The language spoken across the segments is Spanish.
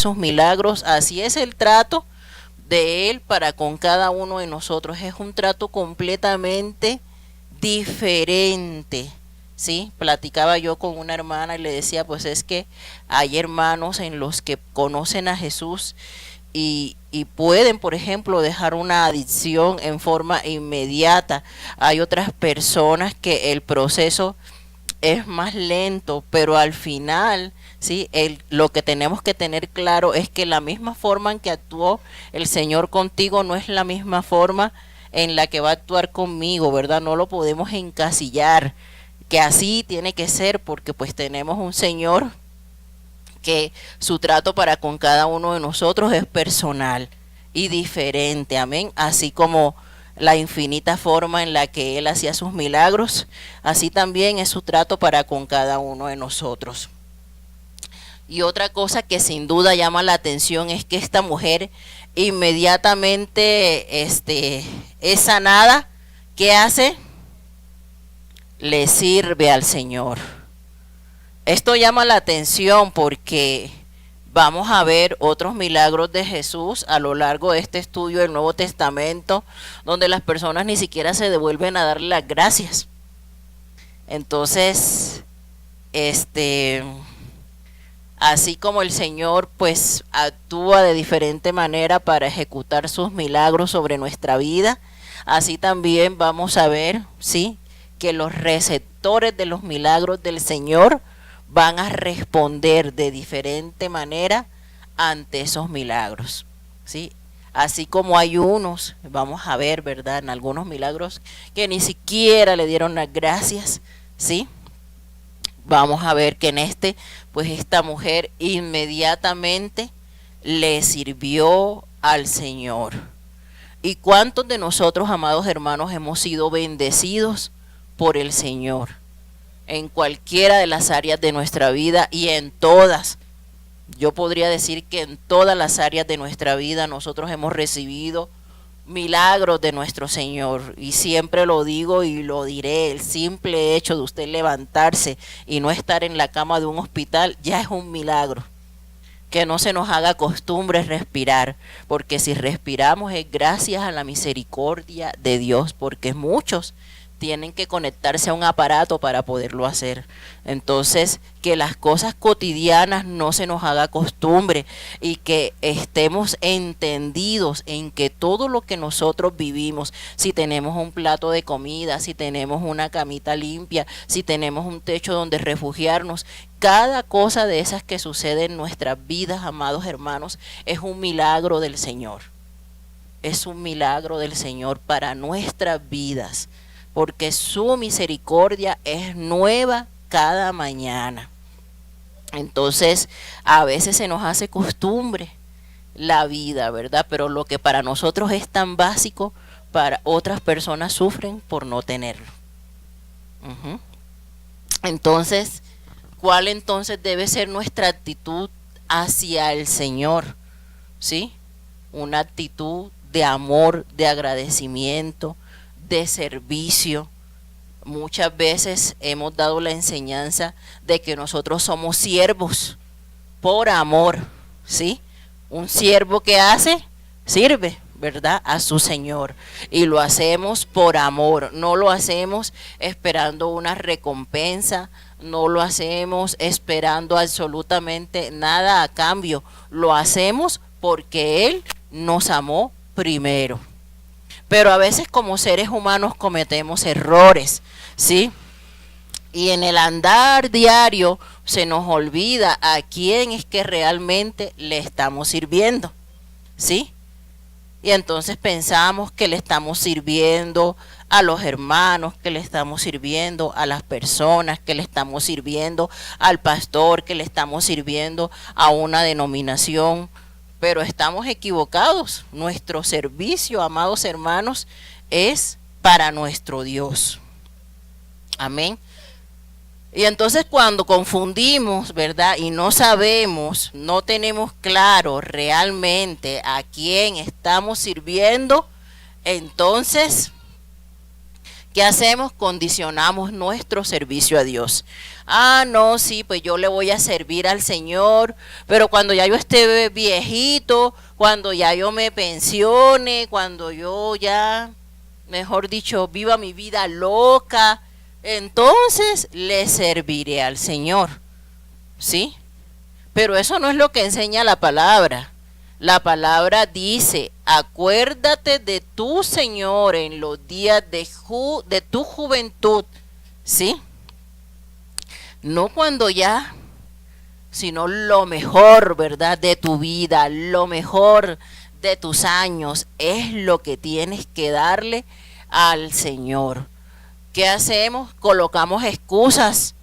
sus milagros. Así es el trato de Él para con cada uno de nosotros. Es un trato completamente diferente. Sí, platicaba yo con una hermana y le decía, pues es que hay hermanos en los que conocen a Jesús y pueden, por ejemplo, dejar una adicción en forma inmediata. Hay otras personas que el proceso es más lento, pero al final, sí, lo que tenemos que tener claro es que la misma forma en que actuó el Señor contigo no es la misma forma en la que va a actuar conmigo, ¿verdad? No lo podemos encasillar, que así tiene que ser, porque pues tenemos un Señor que su trato para con cada uno de nosotros es personal y diferente, amén, así como la infinita forma en la que Él hacía sus milagros, así también es su trato para con cada uno de nosotros. Y otra cosa que sin duda llama la atención es que esta mujer inmediatamente es sanada. ¿Qué hace? Le sirve al Señor. Esto llama la atención porque vamos a ver otros milagros de Jesús a lo largo de este estudio del Nuevo Testamento, donde las personas ni siquiera se devuelven a darle las gracias. Entonces, así como el Señor pues actúa de diferente manera para ejecutar sus milagros sobre nuestra vida, así también vamos a ver, sí, que los receptores de los milagros del Señor van a responder de diferente manera ante esos milagros, ¿sí? Así como hay unos, vamos a ver, ¿verdad?, en algunos milagros que ni siquiera le dieron las gracias, ¿sí? Vamos a ver que en pues esta mujer inmediatamente le sirvió al Señor. ¿Y cuántos de nosotros, amados hermanos, hemos sido bendecidos por el Señor? En cualquiera de las áreas de nuestra vida y en todas. Yo podría decir que en todas las áreas de nuestra vida nosotros hemos recibido milagros de nuestro Señor. Y siempre lo digo y lo diré, el simple hecho de usted levantarse y no estar en la cama de un hospital ya es un milagro. Que no se nos haga costumbre respirar, porque si respiramos es gracias a la misericordia de Dios, porque muchos tienen que conectarse a un aparato para poderlo hacer. Entonces, que las cosas cotidianas no se nos haga costumbre y que estemos entendidos en que todo lo que nosotros vivimos, si tenemos un plato de comida, si tenemos una camita limpia, si tenemos un techo donde refugiarnos, cada cosa de esas que sucede en nuestras vidas, amados hermanos, es un milagro del Señor. Es un milagro del Señor para nuestras vidas, porque su misericordia es nueva cada mañana. Entonces, a veces se nos hace costumbre la vida, ¿verdad? Pero lo que para nosotros es tan básico, para otras personas sufren por no tenerlo. Entonces, ¿cuál entonces debe ser nuestra actitud hacia el Señor? ¿Sí? Una actitud de amor, de agradecimiento, de servicio. Muchas veces hemos dado la enseñanza de que nosotros somos siervos por amor, ¿sí? Un siervo que hace, sirve, ¿verdad?, a su Señor. Y lo hacemos por amor, no lo hacemos esperando una recompensa, no lo hacemos esperando absolutamente nada a cambio. Lo hacemos porque Él nos amó primero. Pero a veces como seres humanos cometemos errores, ¿sí? Y en el andar diario se nos olvida a quién es que realmente le estamos sirviendo, ¿sí? Y entonces pensamos que le estamos sirviendo a los hermanos, que le estamos sirviendo a las personas, que le estamos sirviendo al pastor, que le estamos sirviendo a una denominación. Pero estamos equivocados. Nuestro servicio, amados hermanos, es para nuestro Dios. Amén. Y entonces cuando confundimos, ¿verdad?, y no sabemos, no tenemos claro realmente a quién estamos sirviendo, entonces ¿Qué hacemos? Condicionamos nuestro servicio a Dios. Ah, no, sí, pues yo le voy a servir al Señor, pero cuando ya yo esté viejito, cuando ya yo me pensione, cuando yo ya, mejor dicho, viva mi vida loca, entonces le serviré al Señor. ¿Sí? Pero eso no es lo que enseña la palabra. La palabra dice, acuérdate de tu Señor en los días de tu juventud, ¿sí? No cuando ya, sino lo mejor, ¿verdad? De tu vida, lo mejor de tus años, es lo que tienes que darle al Señor. ¿Qué hacemos? Colocamos excusas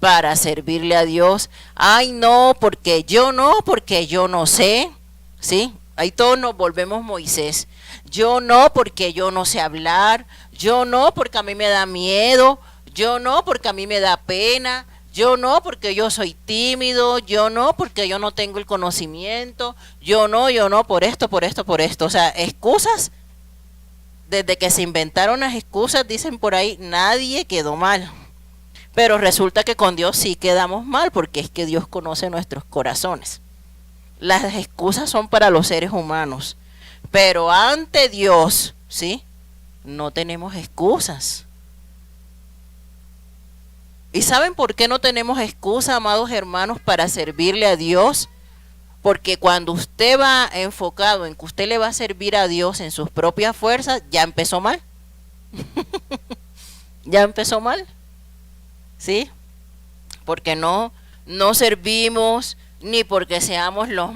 para servirle a Dios. Ay, no, porque yo no sé. ¿Sí? Ahí todos nos volvemos Moisés. Yo no, porque yo no sé hablar. Yo no, porque a mí me da miedo. Yo no, porque a mí me da pena. Yo no, porque yo soy tímido. Yo no, porque yo no tengo el conocimiento. Yo no, por esto, por esto, por esto. O sea, excusas. Desde que se inventaron las excusas, dicen por ahí, nadie quedó mal. Pero resulta que con Dios sí quedamos mal, porque es que Dios conoce nuestros corazones. Las excusas son para los seres humanos, pero ante Dios, ¿sí? No tenemos excusas. ¿Y saben por qué no tenemos excusa, amados hermanos, para servirle a Dios? Porque cuando usted va enfocado en que usted le va a servir a Dios en sus propias fuerzas, ya empezó mal. Ya empezó mal. ¿Sí? Porque no servimos ni porque seamos los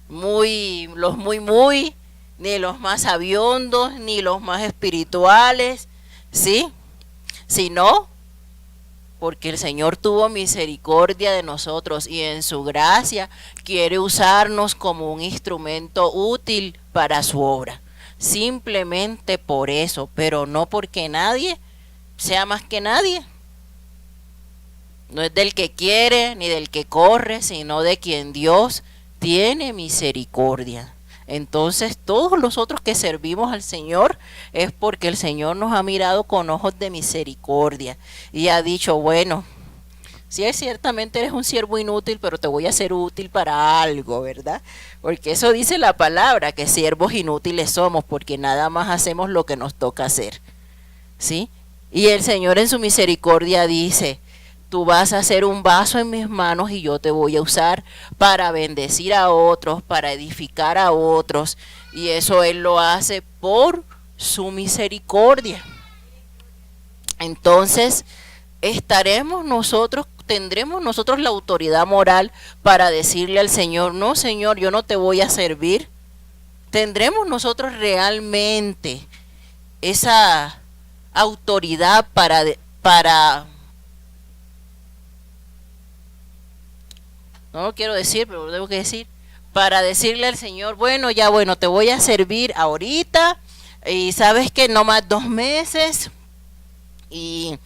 muy, ni los más sabiondos, ni los más espirituales, ¿sí? Sino porque el Señor tuvo misericordia de nosotros y en su gracia quiere usarnos como un instrumento útil para su obra. Simplemente por eso, pero no porque nadie sea más que nadie. No es del que quiere ni del que corre, sino de quien Dios tiene misericordia. Entonces todos los otros que servimos al Señor es porque el Señor nos ha mirado con ojos de misericordia y ha dicho, bueno, sí, ciertamente eres un siervo inútil, pero te voy a hacer útil para algo, ¿verdad? Porque eso dice la palabra, que siervos inútiles somos, porque nada más hacemos lo que nos toca hacer, ¿sí? Y el Señor en su misericordia dice, tú vas a ser un vaso en mis manos y yo te voy a usar para bendecir a otros, para edificar a otros. Y eso Él lo hace por su misericordia. Entonces, tendremos nosotros la autoridad moral para decirle al Señor, no, Señor, yo no te voy a servir. Tendremos nosotros realmente esa autoridad para no lo quiero decir, pero lo tengo que decir, para decirle al Señor, bueno, te voy a servir ahorita, y sabes que no más 2 meses, y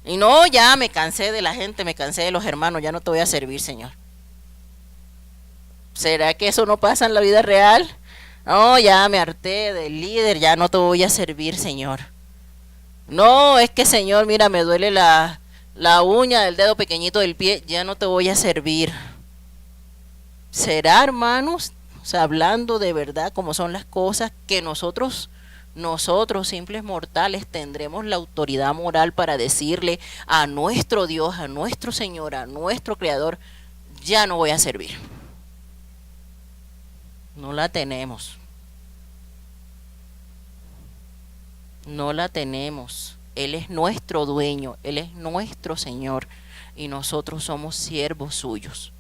no, ya me cansé de la gente, me cansé de los hermanos, ya no te voy a servir, Señor. ¿Será que eso no pasa en la vida real? No, ya me harté del líder, ya no te voy a servir, Señor. No, es que, Señor, mira, me duele la uña del dedo pequeñito del pie, ya no te voy a servir. ¿Será, hermanos, o sea, hablando de verdad como son las cosas, que nosotros, simples mortales, tendremos la autoridad moral para decirle a nuestro Dios, a nuestro Señor, a nuestro Creador, ya no voy a servir? No la tenemos. No la tenemos. Él es nuestro dueño, Él es nuestro Señor y nosotros somos siervos suyos.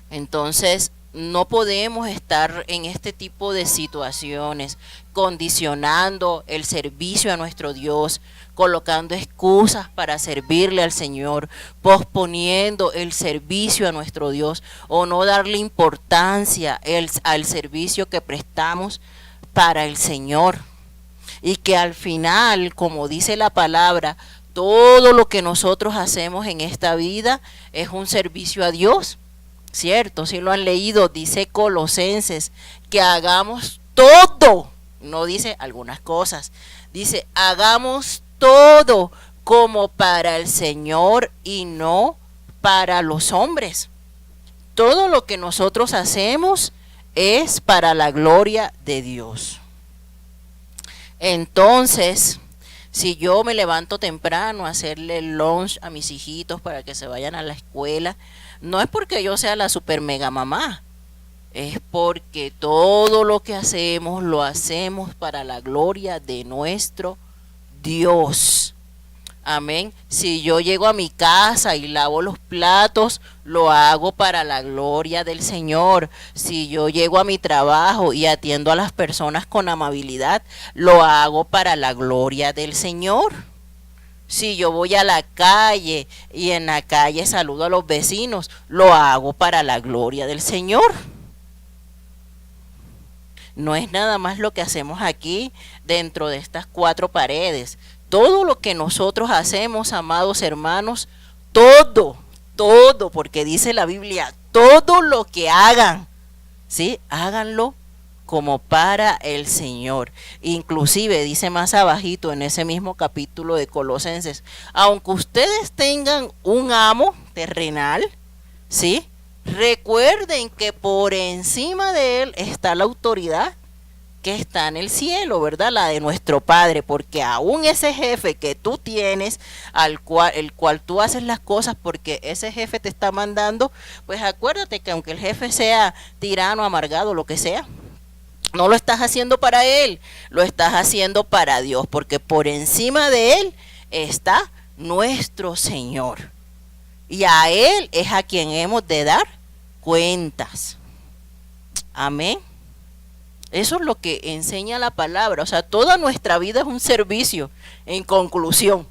Entonces, no podemos estar en este tipo de situaciones condicionando el servicio a nuestro Dios, colocando excusas para servirle al Señor, posponiendo el servicio a nuestro Dios o no darle importancia al servicio que prestamos para el Señor. Y que al final, como dice la palabra, todo lo que nosotros hacemos en esta vida es un servicio a Dios. Cierto, si lo han leído, dice Colosenses que hagamos todo, no dice algunas cosas, Dice, hagamos todo como para el Señor y no para los hombres. Todo lo que nosotros hacemos es para la gloria de Dios. Entonces, si yo me levanto temprano a hacerle lunch a mis hijitos para que se vayan a la escuela, no es porque yo sea la super mega mamá, es porque todo lo que hacemos lo hacemos para la gloria de nuestro Dios. Amén. Si yo llego a mi casa y lavo los platos, lo hago para la gloria del Señor. Si yo llego a mi trabajo y atiendo a las personas con amabilidad, lo hago para la gloria del Señor. Si yo voy a la calle y en la calle saludo a los vecinos, lo hago para la gloria del Señor. No es nada más lo que hacemos aquí dentro de estas cuatro paredes. Todo lo que nosotros hacemos, amados hermanos, todo, porque dice la Biblia, todo lo que hagan, ¿sí? Háganlo como para el Señor. Inclusive dice más abajito en ese mismo capítulo de Colosenses, aunque ustedes tengan un amo terrenal, ¿sí? Recuerden que por encima de él está la autoridad que está en el cielo, ¿verdad? La de nuestro Padre, porque aún ese jefe que tú tienes, el cual tú haces las cosas porque ese jefe te está mandando, pues acuérdate que aunque el jefe sea tirano, amargado, lo que sea, no lo estás haciendo para él, lo estás haciendo para Dios, porque por encima de él está nuestro Señor. Y a él es a quien hemos de dar cuentas. Amén. Eso es lo que enseña la palabra. O sea, toda nuestra vida es un servicio. En conclusión,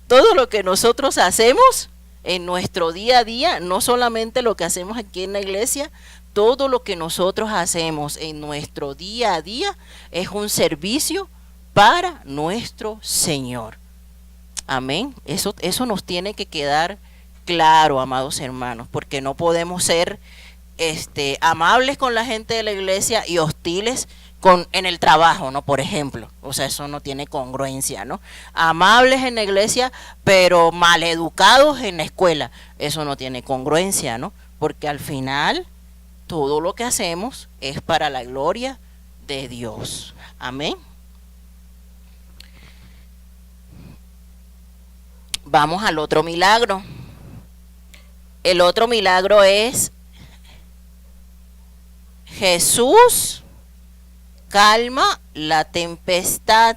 todo lo que nosotros hacemos en nuestro día a día, no solamente lo que hacemos aquí en la iglesia, todo lo que nosotros hacemos en nuestro día a día es un servicio para nuestro Señor. Amén. Eso nos tiene que quedar claro, amados hermanos, porque no podemos ser amables con la gente de la iglesia y hostiles en el trabajo, ¿no? Por ejemplo, o sea, eso no tiene congruencia, ¿no? Amables en la iglesia, pero maleducados en la escuela, eso no tiene congruencia, ¿no? Porque al final todo lo que hacemos es para la gloria de Dios. Amén. Vamos al otro milagro. El otro milagro es Jesús calma la tempestad.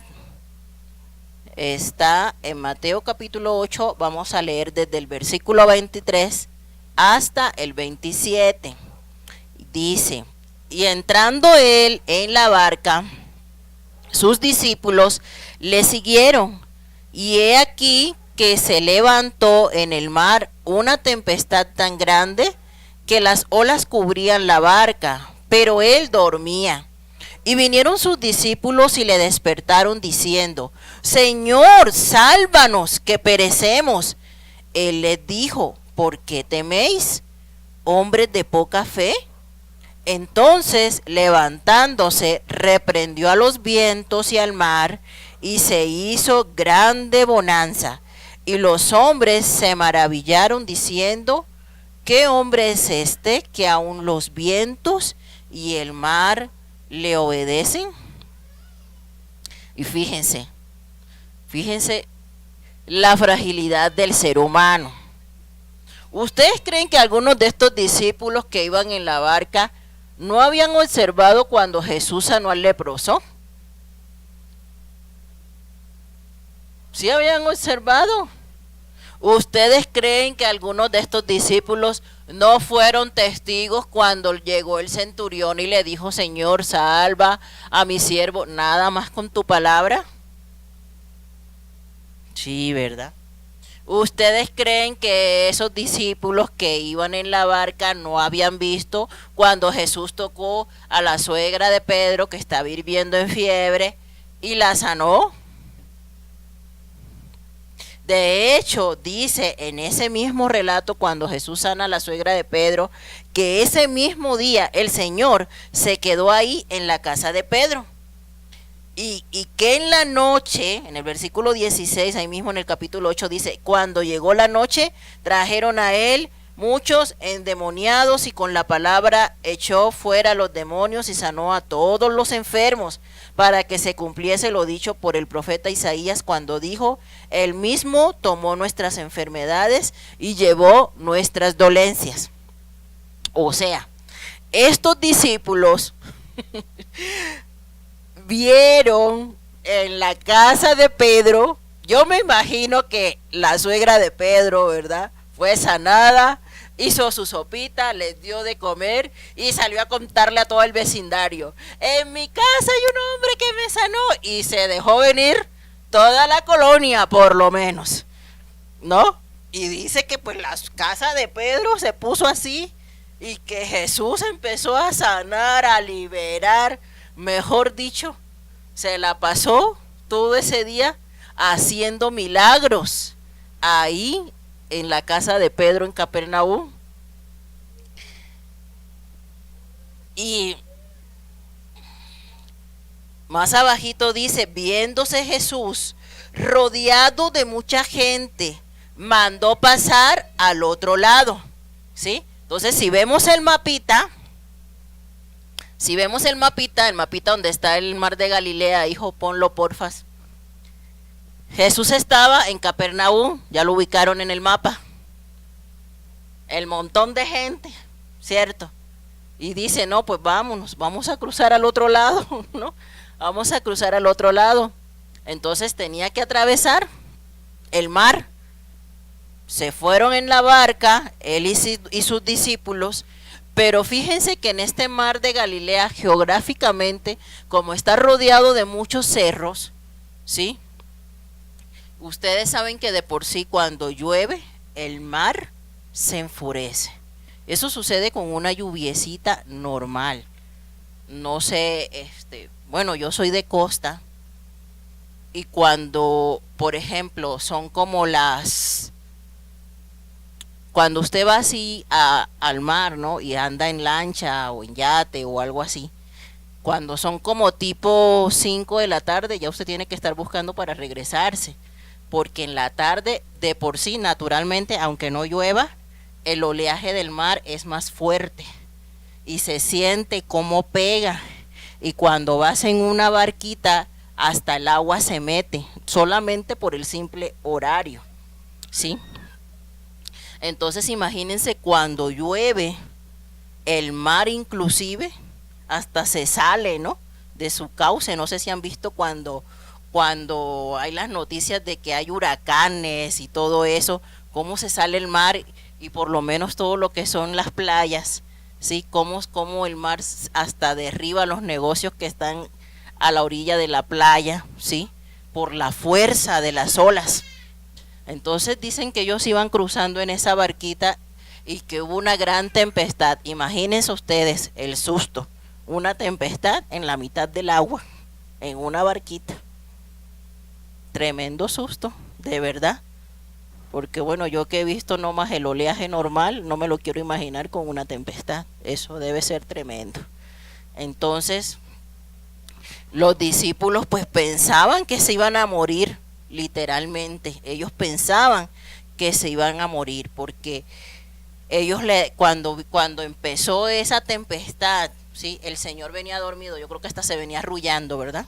Está en Mateo capítulo 8, vamos a leer desde el versículo 23 hasta el 27. Dice, y entrando él en la barca, sus discípulos le siguieron, y he aquí que se levantó en el mar una tempestad tan grande que las olas cubrían la barca, pero él dormía. Y vinieron sus discípulos y le despertaron diciendo, Señor, sálvanos, que perecemos. Él les dijo, ¿por qué teméis, hombres de poca fe? Entonces, levantándose, reprendió a los vientos y al mar, y se hizo grande bonanza. Y los hombres se maravillaron diciendo, ¿qué hombre es este que aun los vientos y el mar le obedecen? Y fíjense la fragilidad del ser humano. ¿Ustedes creen que algunos de estos discípulos que iban en la barca no habían observado cuando Jesús sanó al leproso? ¿Sí habían observado? ¿Ustedes creen que algunos de estos discípulos no fueron testigos cuando llegó el centurión y le dijo, Señor, salva a mi siervo, nada más con tu palabra? Sí, ¿verdad? ¿Ustedes creen que esos discípulos que iban en la barca no habían visto cuando Jesús tocó a la suegra de Pedro que estaba hirviendo en fiebre y la sanó? De hecho, dice en ese mismo relato cuando Jesús sana a la suegra de Pedro, que ese mismo día el Señor se quedó ahí en la casa de Pedro. Y que en la noche, en el versículo 16, ahí mismo en el capítulo 8 dice, cuando llegó la noche, trajeron a él muchos endemoniados y con la palabra echó fuera los demonios y sanó a todos los enfermos, para que se cumpliese lo dicho por el profeta Isaías cuando dijo, él mismo tomó nuestras enfermedades y llevó nuestras dolencias. O sea, estos discípulos vieron en la casa de Pedro, yo me imagino que la suegra de Pedro, ¿verdad? Fue sanada, hizo su sopita, les dio de comer y salió a contarle a todo el vecindario. En mi casa hay un hombre que me sanó y se dejó venir toda la colonia, por lo menos, ¿no? Y dice que pues la casa de Pedro se puso así y que Jesús empezó a sanar, a liberar, mejor dicho, se la pasó todo ese día haciendo milagros ahí en la casa de Pedro en Capernaum. Y más abajito dice, viéndose Jesús rodeado de mucha gente, mandó pasar al otro lado, ¿sí? Entonces, si vemos el mapita, el mapita donde está el mar de Galilea, hijo, ponlo porfas. Jesús estaba en Capernaum, ya lo ubicaron en el mapa. El montón de gente, ¿cierto? Y dice, no, pues vámonos, vamos a cruzar al otro lado, ¿no? Vamos a cruzar al otro lado. Entonces tenía que atravesar el mar. Se fueron en la barca, él y sus discípulos, pero fíjense que en este mar de Galilea, geográficamente, como está rodeado de muchos cerros, ¿sí? Ustedes saben que de por sí cuando llueve, el mar se enfurece. Eso sucede con una lluviecita normal. No sé, bueno, yo soy de costa y cuando, por ejemplo, son como cuando usted va así al mar, ¿no? Y anda en lancha o en yate o algo así, cuando son como tipo 5 de la tarde, ya usted tiene que estar buscando para regresarse, porque en la tarde, de por sí, naturalmente, aunque no llueva, el oleaje del mar es más fuerte y se siente como pega. Y cuando vas en una barquita, hasta el agua se mete, solamente por el simple horario, ¿sí? Entonces imagínense cuando llueve, el mar inclusive hasta se sale, ¿no? De su cauce. No sé si han visto cuando hay las noticias de que hay huracanes y todo eso, cómo se sale el mar y por lo menos todo lo que son las playas, ¿sí? Cómo el mar hasta derriba los negocios que están a la orilla de la playa, ¿sí? Por la fuerza de las olas. Entonces dicen que ellos iban cruzando en esa barquita y que hubo una gran tempestad. Imagínense ustedes el susto, una tempestad en la mitad del agua, en una barquita. Tremendo susto, de verdad. Porque bueno, yo que he visto nomás el oleaje normal, no me lo quiero imaginar con una tempestad. Eso debe ser tremendo. Entonces, los discípulos pues pensaban que se iban a morir, literalmente. Ellos pensaban que se iban a morir porque ellos cuando empezó esa tempestad, ¿sí? El Señor venía dormido, yo creo que hasta se venía arrullando, ¿verdad?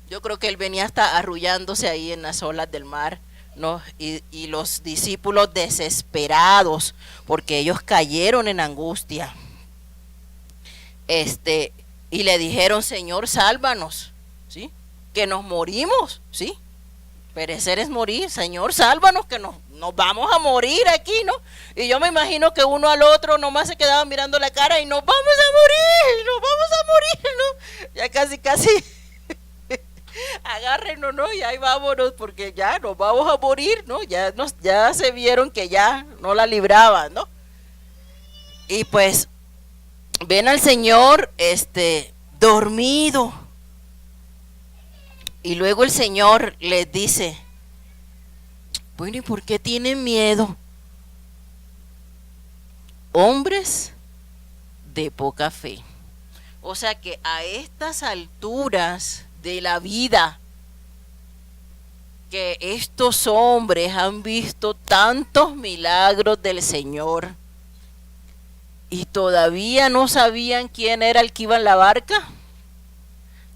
Yo creo que él venía hasta arrullándose ahí en las olas del mar, ¿no? Y los discípulos desesperados porque ellos cayeron en angustia, y le dijeron, Señor, sálvanos, ¿sí? Que nos morimos, ¿sí? Perecer es morir, Señor, sálvanos que nos vamos a morir aquí, ¿no? Y yo me imagino que uno al otro nomás se quedaban mirando la cara y nos vamos a morir, ¿no? Ya casi agárrenos, ¿no? Y ahí vámonos porque ya nos vamos a morir, ¿no? Ya se vieron que ya no la libraban, ¿no? Y pues ven al Señor dormido. Y luego el Señor les dice, bueno, ¿y por qué tienen miedo? Hombres de poca fe. O sea que a estas alturas de la vida, que estos hombres han visto tantos milagros del Señor y todavía no sabían quién era el que iba en la barca,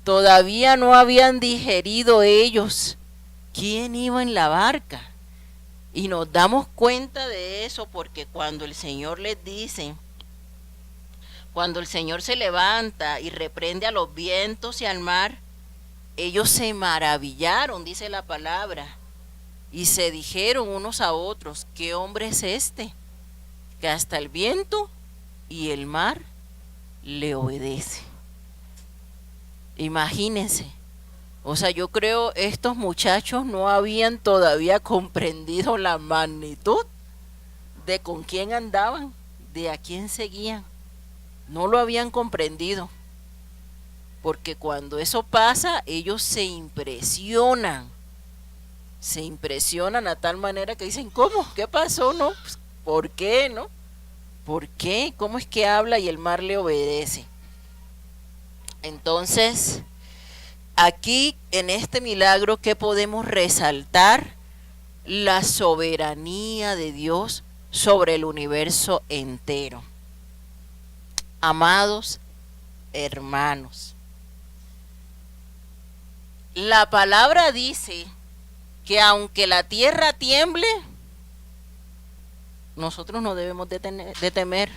todavía no habían digerido ellos quién iba en la barca. Y nos damos cuenta de eso porque cuando el Señor les dice, cuando el Señor se levanta y reprende a los vientos y al mar, ellos se maravillaron, dice la palabra, y se dijeron unos a otros, ¿qué hombre es este? Que hasta el viento y el mar le obedece. Imagínense. O sea, yo creo estos muchachos no habían todavía comprendido la magnitud de con quién andaban, de a quién seguían. No lo habían comprendido. Porque cuando eso pasa, ellos se impresionan a tal manera que dicen, ¿cómo? ¿Qué pasó? ¿No? Pues, ¿por qué? ¿No? ¿Por qué? ¿Cómo es que habla y el mar le obedece? Entonces, aquí en este milagro, ¿qué podemos resaltar? La soberanía de Dios sobre el universo entero. Amados hermanos, la palabra dice que aunque la tierra tiemble, nosotros no debemos de temer.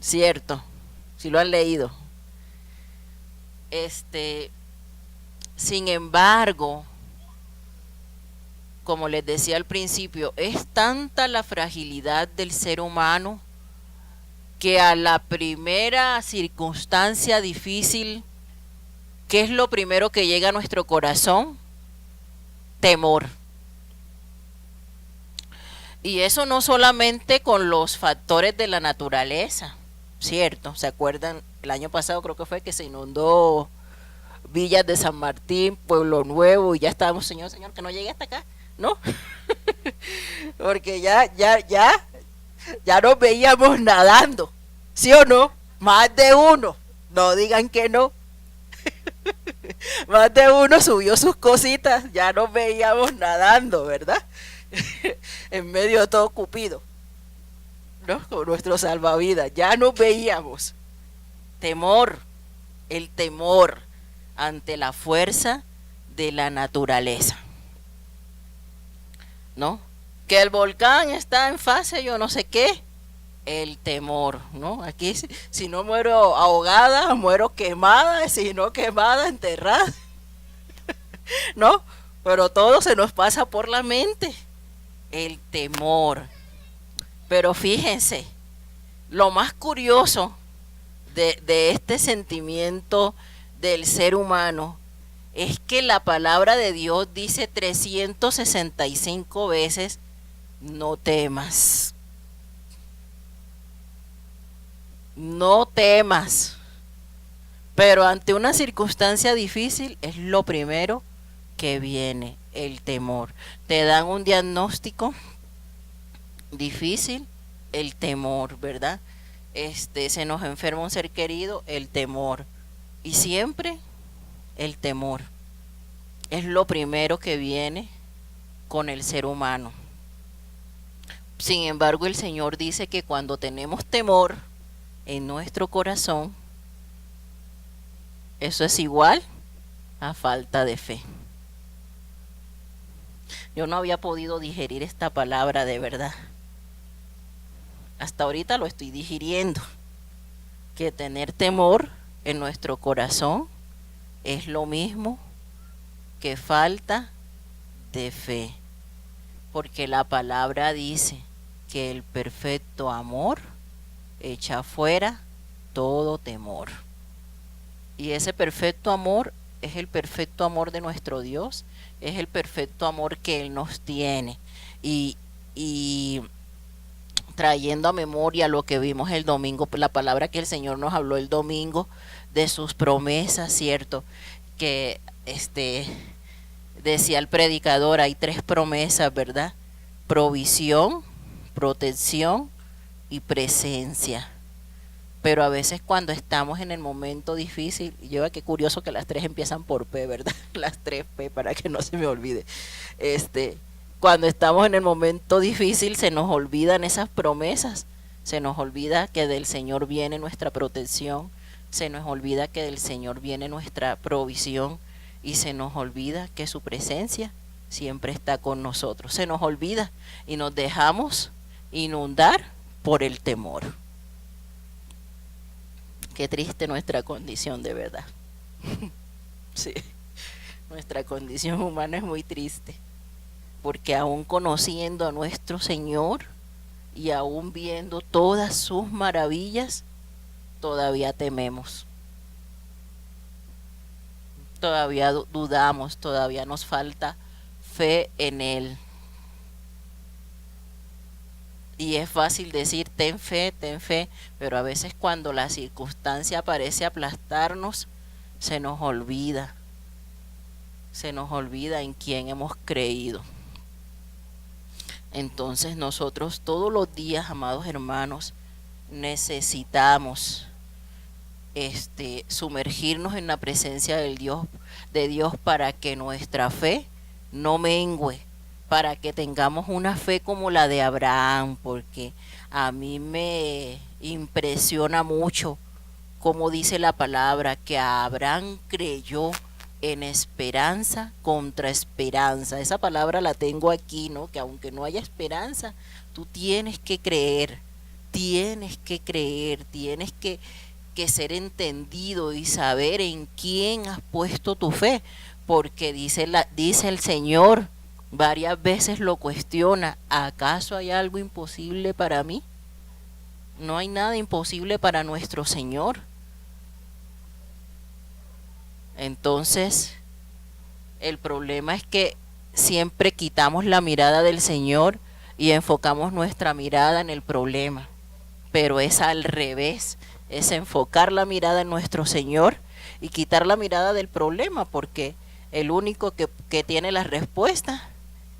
Cierto, si lo han leído. Sin embargo, como les decía al principio, es tanta la fragilidad del ser humano que a la primera circunstancia difícil, ¿qué es lo primero que llega a nuestro corazón? Temor. Y eso no solamente con los factores de la naturaleza, ¿cierto? ¿Se acuerdan? El año pasado creo que fue que se inundó Villas de San Martín, Pueblo Nuevo, y ya estábamos, señor, que no llegue hasta acá, ¿no? Porque ya nos veíamos nadando, ¿sí o no? Más de uno, no digan que no. Más de uno subió sus cositas, ya nos veíamos nadando, ¿verdad? En medio de todo Cupido, ¿no? Con nuestro salvavidas, ya nos veíamos. Temor, el temor ante la fuerza de la naturaleza, ¿no? Que el volcán está en fase yo no sé qué, el temor, ¿no? Aquí si no muero ahogada, muero quemada, si no quemada, enterrada, ¿no? Pero todo se nos pasa por la mente, el temor. Pero fíjense, lo más curioso de este sentimiento del ser humano es que la palabra de Dios dice 365 veces, no temas. No temas. Pero ante una circunstancia difícil es lo primero que viene, el temor. Te dan un diagnóstico difícil, el temor, ¿verdad? Se nos enferma un ser querido, el temor. Y siempre el temor es lo primero que viene con el ser humano. Sin embargo, el Señor dice que cuando tenemos temor en nuestro corazón, eso es igual a falta de fe. Yo no había podido digerir esta palabra de verdad. Hasta ahorita lo estoy digiriendo. Que tener temor en nuestro corazón es lo mismo que falta de fe. Porque la palabra dice que el perfecto amor echa fuera todo temor. Y ese perfecto amor es el perfecto amor de nuestro Dios, es el perfecto amor que Él nos tiene. Y trayendo a memoria lo que vimos el domingo, la palabra que el Señor nos habló el domingo, de sus promesas, ¿cierto? Que decía el predicador, hay 3 promesas, ¿verdad? Provisión, protección y presencia. Pero a veces cuando estamos en el momento difícil, y yo, qué curioso que las tres empiezan por P, ¿verdad? Las tres P, para que no se me olvide. Cuando estamos en el momento difícil se nos olvidan esas promesas, se nos olvida que del Señor viene nuestra protección, se nos olvida que del Señor viene nuestra provisión y se nos olvida que su presencia siempre está con nosotros. Se nos olvida y nos dejamos inundar por el temor. Qué triste nuestra condición, de verdad. Sí, nuestra condición humana es muy triste, porque aún conociendo a nuestro Señor y aún viendo todas sus maravillas, todavía tememos, todavía dudamos, todavía nos falta fe en Él. Y es fácil decir ten fe, pero a veces cuando la circunstancia parece aplastarnos, se nos olvida en quién hemos creído. Entonces nosotros todos los días, amados hermanos, necesitamos sumergirnos en la presencia de Dios para que nuestra fe no mengüe, para que tengamos una fe como la de Abraham, porque a mí me impresiona mucho como dice la palabra, que Abraham creyó en esperanza contra esperanza. Esa palabra la tengo aquí, ¿no? Que aunque no haya esperanza, tú tienes que creer, tienes que ser entendido y saber en quién has puesto tu fe, porque dice el Señor, varias veces lo cuestiona, ¿acaso hay algo imposible para mí? No hay nada imposible para nuestro Señor. Entonces, el problema es que siempre quitamos la mirada del Señor y enfocamos nuestra mirada en el problema, pero es al revés, es enfocar la mirada en nuestro Señor y quitar la mirada del problema, porque el único que tiene la respuesta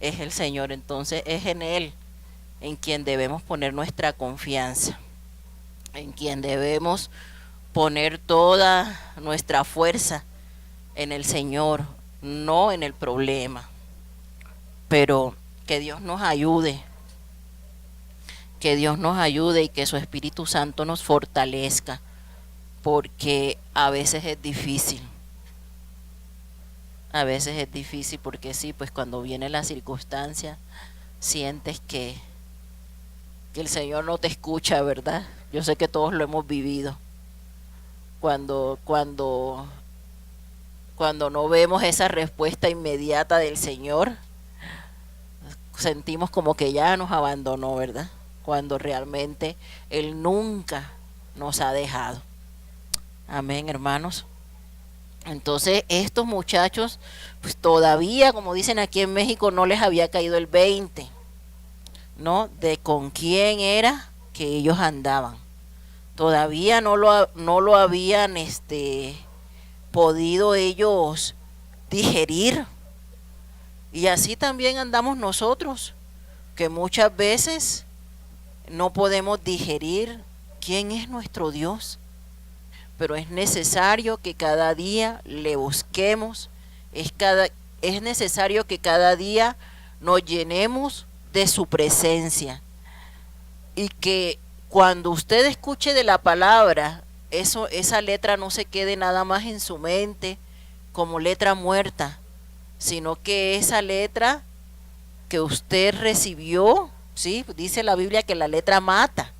es el Señor. Entonces es en Él en quien debemos poner nuestra confianza, en quien debemos poner toda nuestra fuerza, en el Señor, no en el problema. Pero que Dios nos ayude, y que su Espíritu Santo nos fortalezca, porque a veces es difícil. Porque sí, pues cuando viene la circunstancia, sientes que el Señor no te escucha, ¿verdad? Yo sé que todos lo hemos vivido. Cuando no vemos esa respuesta inmediata del Señor, sentimos como que ya nos abandonó, ¿verdad? Cuando realmente Él nunca nos ha dejado. Amén, hermanos. Entonces estos muchachos, pues todavía, como dicen aquí en México, no les había caído el 20, ¿no? De con quién era que ellos andaban. Todavía no lo habían podido ellos digerir. Y así también andamos nosotros, que muchas veces no podemos digerir quién es nuestro Dios, pero es necesario que cada día le busquemos, es necesario que cada día nos llenemos de su presencia, y que cuando usted escuche de la palabra, esa letra no se quede nada más en su mente como letra muerta, sino que esa letra que usted recibió, ¿sí? Dice la Biblia que la letra mata.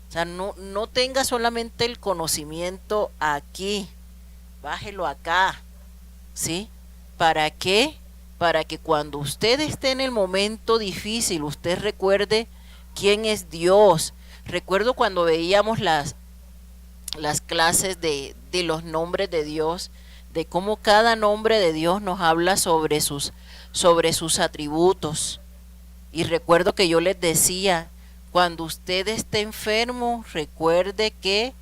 O sea, no tenga solamente el conocimiento aquí, bájelo acá, ¿sí? ¿Para qué? Para que cuando usted esté en el momento difícil, usted recuerde quién es Dios. Recuerdo cuando veíamos las clases de los nombres de Dios, de cómo cada nombre de Dios nos habla sobre sus atributos. Y recuerdo que yo les decía, cuando usted esté enfermo, recuerde que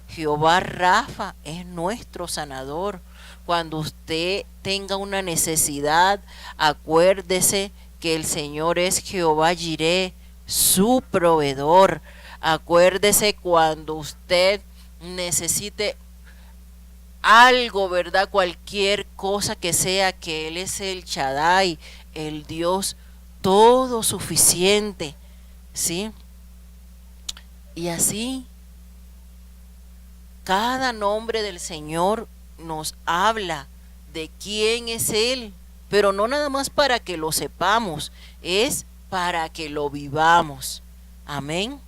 Jehová Rafa es nuestro sanador. Cuando usted tenga una necesidad, acuérdese que el Señor es Jehová Jireh, su proveedor. Acuérdese cuando usted necesite algo, ¿verdad? Cualquier cosa que sea, que Él es el Shaddai, el Dios todo suficiente, ¿sí? Y así, cada nombre del Señor nos habla de quién es Él, pero no nada más para que lo sepamos, es para que lo vivamos. Amén.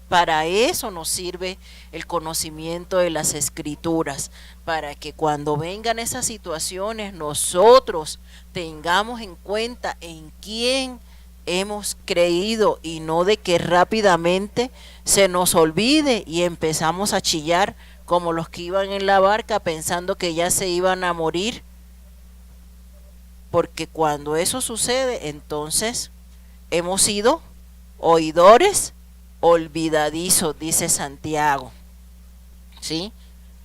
Para eso nos sirve el conocimiento de las escrituras, para que cuando vengan esas situaciones nosotros tengamos en cuenta en quién hemos creído y no de que rápidamente se nos olvide y empezamos a chillar como los que iban en la barca pensando que ya se iban a morir, porque cuando eso sucede entonces hemos sido oidores olvidadizos, dice Santiago, ¿sí?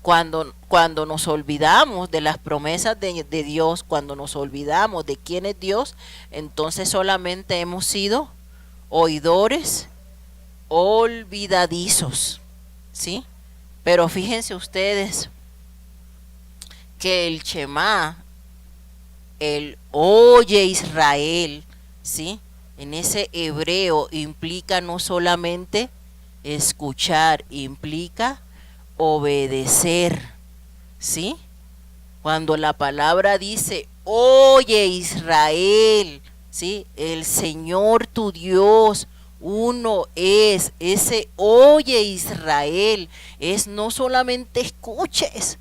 Cuando nos olvidamos de las promesas de Dios, cuando nos olvidamos de quién es Dios, entonces solamente hemos sido oidores olvidadizos, ¿sí? Pero fíjense ustedes que el Shema, el oye Israel, ¿sí? En ese hebreo implica no solamente escuchar, implica obedecer, ¿sí? Cuando la palabra dice, oye Israel, ¿sí? El Señor tu Dios, uno es, ese oye Israel, es no solamente escuches,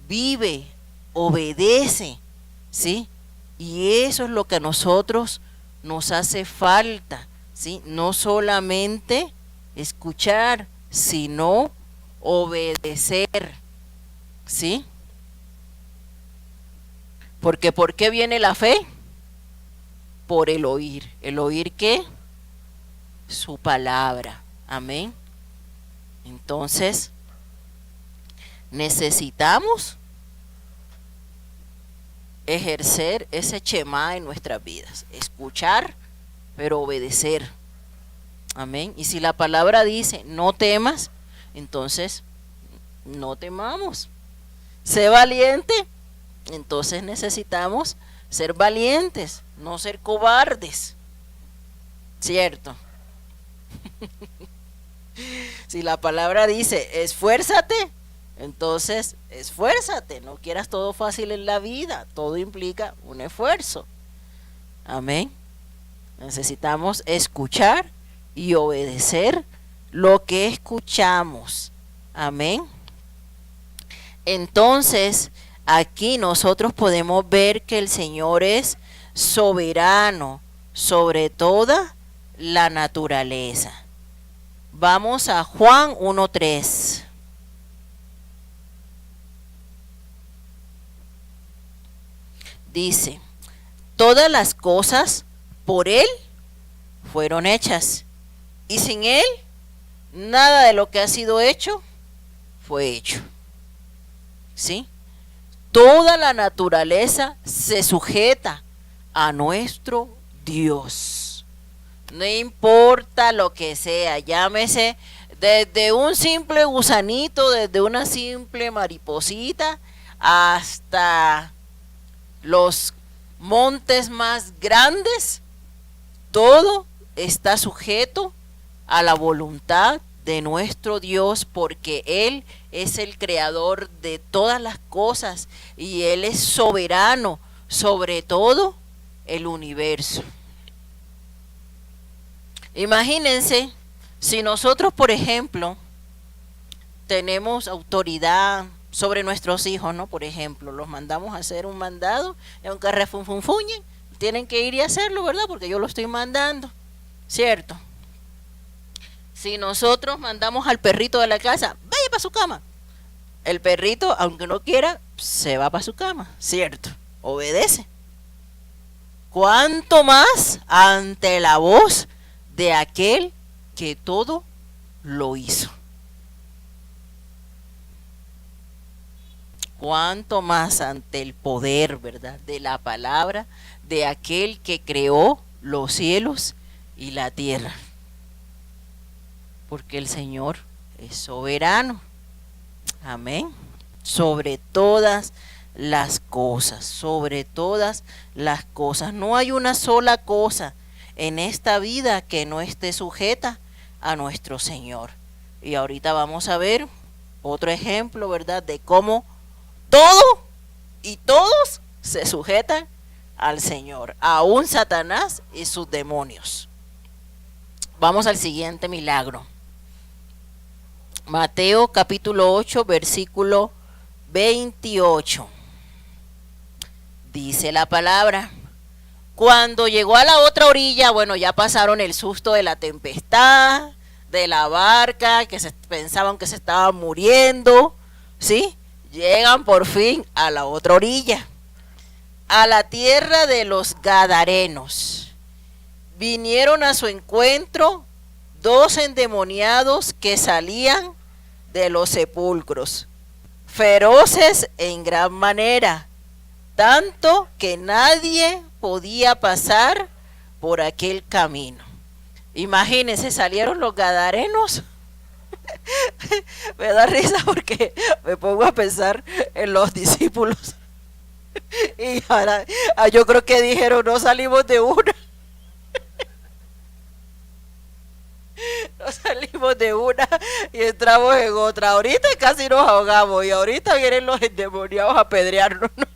vive, obedece, ¿sí? Y eso es lo que a nosotros nos hace falta, ¿sí? No solamente escuchar, sino obedecer, ¿sí? Porque ¿por qué viene la fe? Por el oír. ¿El oír qué? Su palabra. Amén. Entonces, necesitamos ejercer ese Shema en nuestras vidas. Escuchar, pero obedecer. Amén. Y si la palabra dice no temas, entonces no temamos. Sé valiente. Entonces necesitamos ser valientes, no ser cobardes. ¿Cierto? Si la palabra dice esfuérzate, entonces esfuérzate. No quieras todo fácil en la vida. Todo implica un esfuerzo. Amén. Necesitamos escuchar y obedecer lo que escuchamos. Amén. Entonces, aquí nosotros podemos ver que el Señor es soberano sobre toda la naturaleza. Vamos a Juan 1:3. Dice, todas las cosas por Él fueron hechas, y sin Él nada de lo que ha sido hecho fue hecho. ¿Sí? Toda la naturaleza se sujeta a nuestro Dios. No importa lo que sea, llámese desde un simple gusanito, desde una simple mariposita, hasta los montes más grandes, todo está sujeto a la voluntad de nuestro Dios, porque Él es el creador de todas las cosas y Él es soberano sobre todo el universo. Imagínense si nosotros, por ejemplo, tenemos autoridad sobre nuestros hijos, ¿no? Por ejemplo, los mandamos a hacer un mandado, y aunque refunfunfuñen, tienen que ir y hacerlo, ¿verdad? Porque yo lo estoy mandando, ¿cierto? Si nosotros mandamos al perrito de la casa, vaya para su cama, el perrito, aunque no quiera, se va para su cama, ¿cierto? Obedece. ¿Cuánto más ante la voz de aquel que todo lo hizo? Cuánto más ante el poder, ¿verdad?, de la palabra de aquel que creó los cielos y la tierra. Porque el Señor es soberano. Amén. Sobre todas las cosas, sobre todas las cosas. No hay una sola cosa en esta vida que no esté sujeta a nuestro Señor. Y ahorita vamos a ver otro ejemplo, ¿verdad? De cómo todo y todos se sujetan al Señor, aún Satanás y sus demonios. Vamos al siguiente milagro. Mateo capítulo 8, versículo 28. Dice la palabra: cuando llegó a la otra orilla, bueno, ya pasaron el susto de la tempestad, de la barca, que pensaban que se estaban muriendo, ¿sí? Llegan por fin a la otra orilla, a la tierra de los Gadarenos. Vinieron a su encuentro 2 endemoniados que salían de los sepulcros, feroces en gran manera, tanto que nadie podía pasar por aquel camino. Imagínense, salieron los Gadarenos. Me da risa porque me pongo a pensar en los discípulos. Y ahora, yo creo que dijeron, no salimos de una. No salimos de una y entramos en otra. Ahorita casi nos ahogamos y ahorita vienen los endemoniados a apedrearnos, ¿no?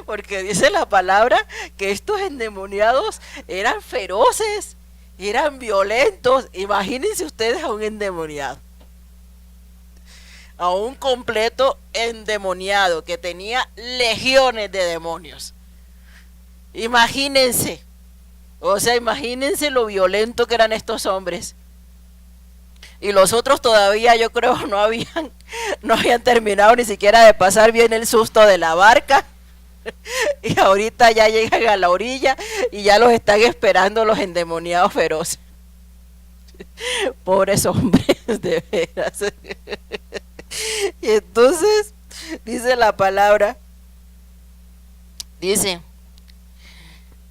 Porque dice la palabra que estos endemoniados eran feroces, eran violentos. Imagínense ustedes a un endemoniado, a un completo endemoniado que tenía legiones de demonios. Imagínense, o sea, imagínense lo violento que eran estos hombres. Y los otros todavía, yo creo, no habían terminado ni siquiera de pasar bien el susto de la barca. Y ahorita ya llegan a la orilla y ya los están esperando los endemoniados feroces. Pobres hombres, de veras. Y entonces dice la palabra, dice: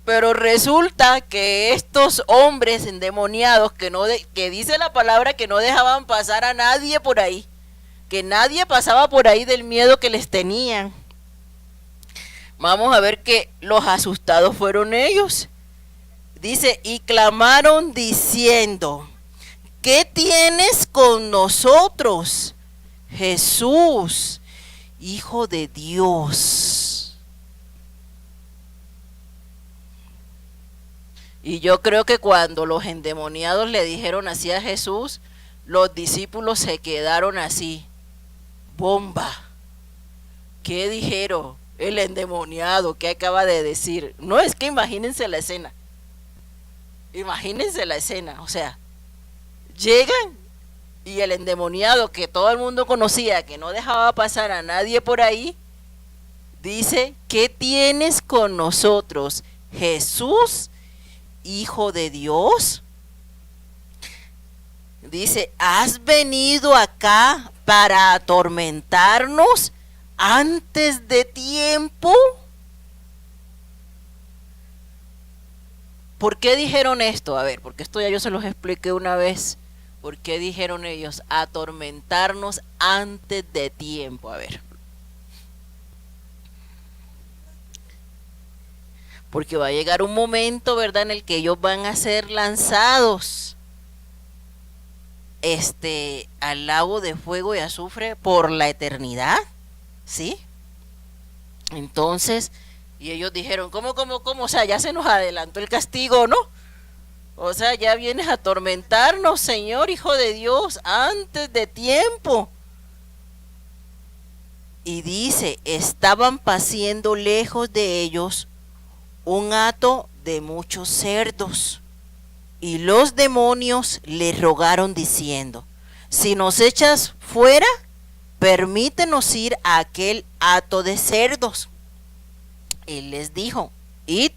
pero resulta que estos hombres endemoniados que dice la palabra que no dejaban pasar a nadie por ahí, que nadie pasaba por ahí del miedo que les tenían. Vamos a ver que los asustados fueron ellos. Dice: y clamaron diciendo: ¿qué tienes con nosotros, Jesús, Hijo de Dios? Y yo creo que cuando los endemoniados le dijeron así a Jesús, los discípulos se quedaron así, bomba. ¿Qué dijeron? El endemoniado que acaba de decir. No, es que imagínense la escena. Imagínense la escena. O sea, llegan y el endemoniado que todo el mundo conocía, que no dejaba pasar a nadie por ahí, dice: ¿qué tienes con nosotros, Jesús, Hijo de Dios? Dice: ¿has venido acá para atormentarnos antes de tiempo? ¿Por qué dijeron esto? A ver, porque esto ya yo se los expliqué una vez. ¿Por qué dijeron ellos atormentarnos antes de tiempo? A ver. Porque va a llegar un momento, ¿verdad?, en el que ellos van a ser lanzados al lago de fuego y azufre por la eternidad, ¿sí? Entonces, y ellos dijeron, ¿cómo? O sea, ya se nos adelantó el castigo, ¿no? O sea, ya vienes a atormentarnos, Señor, Hijo de Dios, antes de tiempo. Y dice: estaban paciendo lejos de ellos un hato de muchos cerdos. Y los demonios le rogaron diciendo: si nos echas fuera, permítenos ir a aquel hato de cerdos. Él les dijo: id.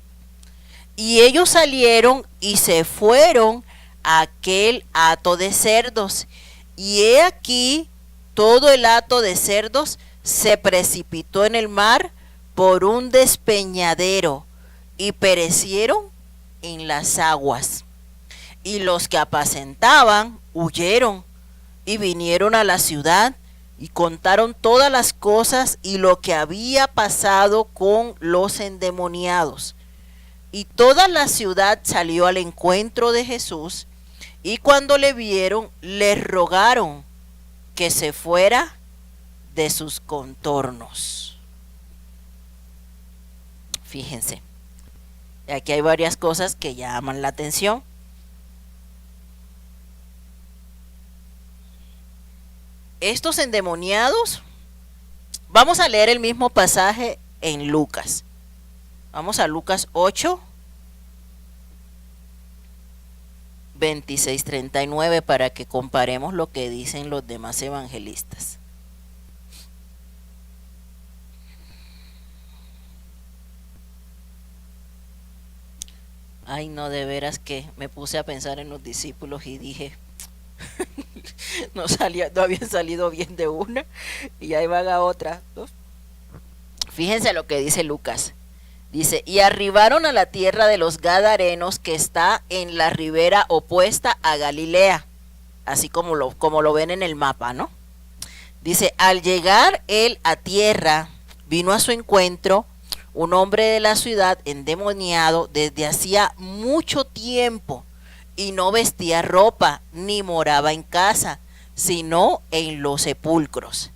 Y ellos salieron y se fueron a aquel hato de cerdos. Y he aquí, todo el hato de cerdos se precipitó en el mar por un despeñadero y perecieron en las aguas. Y los que apacentaban huyeron y vinieron a la ciudad y contaron todas las cosas y lo que había pasado con los endemoniados. Y toda la ciudad salió al encuentro de Jesús, y cuando le vieron, le rogaron que se fuera de sus contornos. Fíjense, aquí hay varias cosas que llaman la atención. Estos endemoniados, vamos a leer el mismo pasaje en Lucas. Vamos a Lucas 8, 26, 39 para que comparemos lo que dicen los demás evangelistas. Ay, no, de veras que me puse a pensar en los discípulos y dije, no habían salido bien de una y ahí van a otra, ¿no? Fíjense lo que dice Lucas. Dice, y arribaron a la tierra de los Gadarenos, que está en la ribera opuesta a Galilea, así como lo ven en el mapa, ¿no? Dice, al llegar él a tierra, vino a su encuentro un hombre de la ciudad endemoniado desde hacía mucho tiempo, y no vestía ropa, ni moraba en casa, sino en los sepulcros.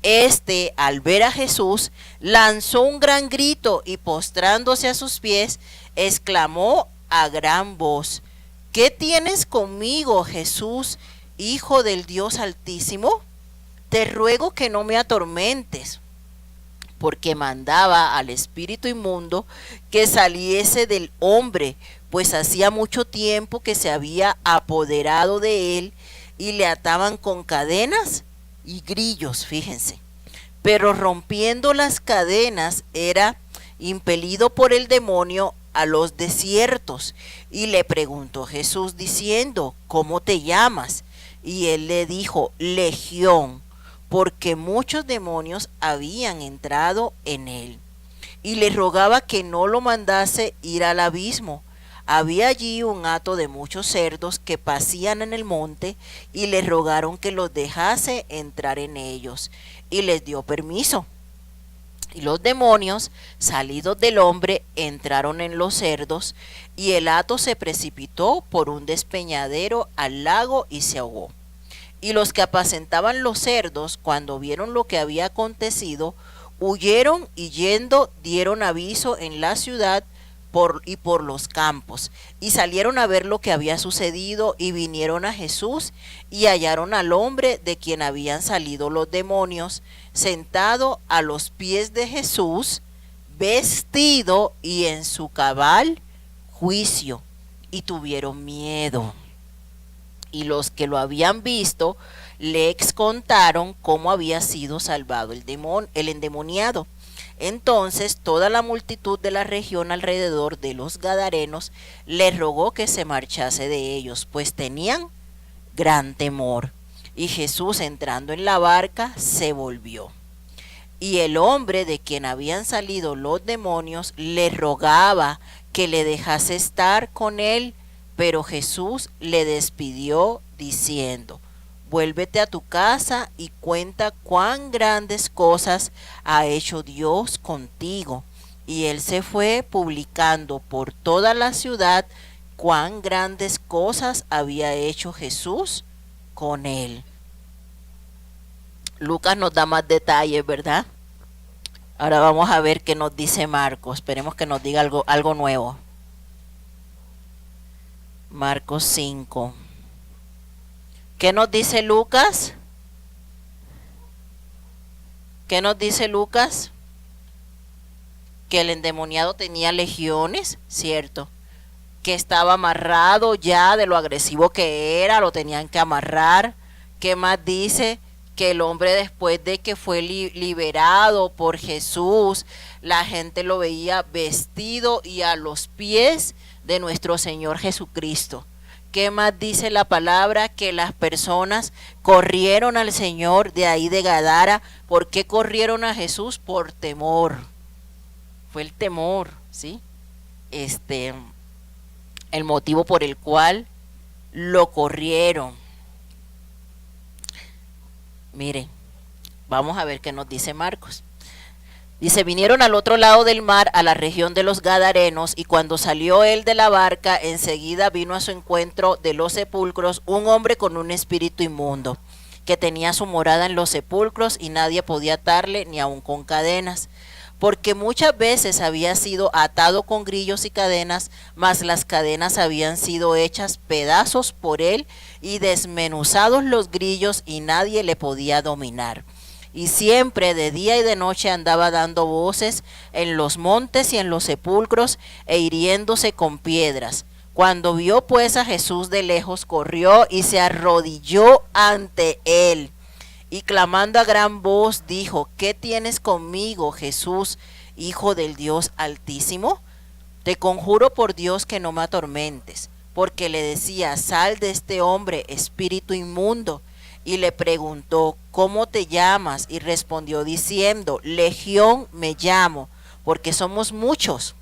Este, al ver a Jesús, lanzó un gran grito y postrándose a sus pies, exclamó a gran voz, ¿qué tienes conmigo, Jesús, Hijo del Dios Altísimo? Te ruego que no me atormentes, porque mandaba al espíritu inmundo que saliese del hombre, pues hacía mucho tiempo que se había apoderado de él y le ataban con cadenas y grillos, fíjense. Pero rompiendo las cadenas era impelido por el demonio a los desiertos. Y le preguntó Jesús diciendo, ¿cómo te llamas? Y él le dijo, Legión, porque muchos demonios habían entrado en él. Y le rogaba que no lo mandase ir al abismo. Había allí un hato de muchos cerdos que pasían en el monte, y le rogaron que los dejase entrar en ellos, y les dio permiso. Y los demonios, salidos del hombre, entraron en los cerdos, y el hato se precipitó por un despeñadero al lago y se ahogó. Y los que apacentaban los cerdos, cuando vieron lo que había acontecido, huyeron y yendo dieron aviso en la ciudad y por los campos, y salieron a ver lo que había sucedido, y vinieron a Jesús, y hallaron al hombre de quien habían salido los demonios, sentado a los pies de Jesús, vestido y en su cabal juicio, y tuvieron miedo. Y los que lo habían visto le excontaron cómo había sido salvado el endemoniado. Entonces toda la multitud de la región alrededor de los Gadarenos le rogó que se marchase de ellos, pues tenían gran temor. Y Jesús, entrando en la barca, se volvió. Y el hombre de quien habían salido los demonios le rogaba que le dejase estar con él, pero Jesús le despidió diciendo, vuélvete a tu casa y cuenta cuán grandes cosas ha hecho Dios contigo. Y él se fue publicando por toda la ciudad cuán grandes cosas había hecho Jesús con él. Lucas nos da más detalles, ¿verdad? Ahora vamos a ver qué nos dice Marcos. Esperemos que nos diga algo nuevo. Marcos 5. ¿Qué nos dice Lucas? ¿Qué nos dice Lucas? Que el endemoniado tenía legiones, ¿cierto? Que estaba amarrado ya de lo agresivo que era, lo tenían que amarrar. ¿Qué más dice? Que el hombre, después de que fue liberado por Jesús, la gente lo veía vestido y a los pies de nuestro Señor Jesucristo. ¿Qué más dice la palabra? Que las personas corrieron al Señor de ahí de Gadara. ¿Por qué corrieron a Jesús? Por temor. Fue el temor, ¿sí? El motivo por el cual lo corrieron. Miren, vamos a ver qué nos dice Marcos. Dice, vinieron al otro lado del mar, a la región de los Gadarenos, y cuando salió él de la barca, enseguida vino a su encuentro de los sepulcros un hombre con un espíritu inmundo, que tenía su morada en los sepulcros, y nadie podía atarle, ni aun con cadenas, porque muchas veces había sido atado con grillos y cadenas, mas las cadenas habían sido hechas pedazos por él, y desmenuzados los grillos, y nadie le podía dominar. Y siempre de día y de noche andaba dando voces en los montes y en los sepulcros e hiriéndose con piedras. Cuando vio pues a Jesús de lejos, corrió y se arrodilló ante él. Y clamando a gran voz dijo, ¿qué tienes conmigo, Jesús, Hijo del Dios Altísimo? Te conjuro por Dios que no me atormentes. Porque le decía, sal de este hombre, espíritu inmundo. Y le preguntó, ¿cómo te llamas? Y respondió diciendo, Legión me llamo, porque somos muchos.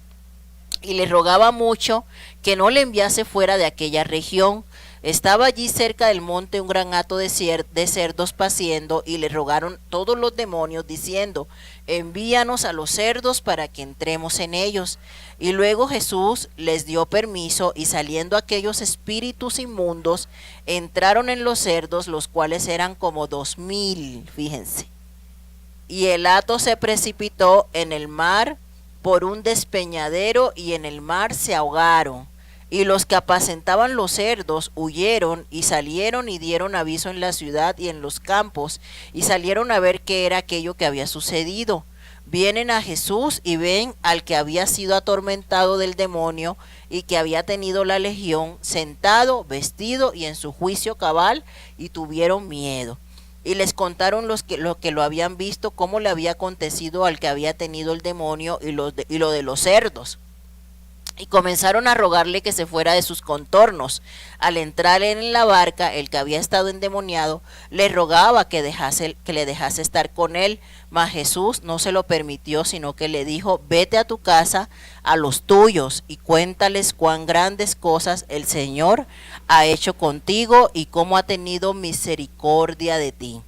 Y le rogaba mucho que no le enviase fuera de aquella región. Estaba allí cerca del monte un gran hato de cerdos paciendo, y le rogaron todos los demonios, diciendo, envíanos a los cerdos para que entremos en ellos. Y luego Jesús les dio permiso, y saliendo aquellos espíritus inmundos, entraron en los cerdos, los cuales eran como 2000, fíjense. Y el hato se precipitó en el mar por un despeñadero, y en el mar se ahogaron. Y los que apacentaban los cerdos huyeron y salieron y dieron aviso en la ciudad y en los campos, y salieron a ver qué era aquello que había sucedido. Vienen a Jesús y ven al que había sido atormentado del demonio y que había tenido la legión, sentado, vestido y en su juicio cabal, y tuvieron miedo. Y les contaron lo que lo habían visto, cómo le había acontecido al que había tenido el demonio, y lo de los cerdos. Y comenzaron a rogarle que se fuera de sus contornos. Al entrar en la barca, el que había estado endemoniado le rogaba que le dejase estar con él, mas Jesús no se lo permitió, sino que le dijo, vete a tu casa, a los tuyos, y cuéntales cuán grandes cosas el Señor ha hecho contigo y cómo ha tenido misericordia de ti.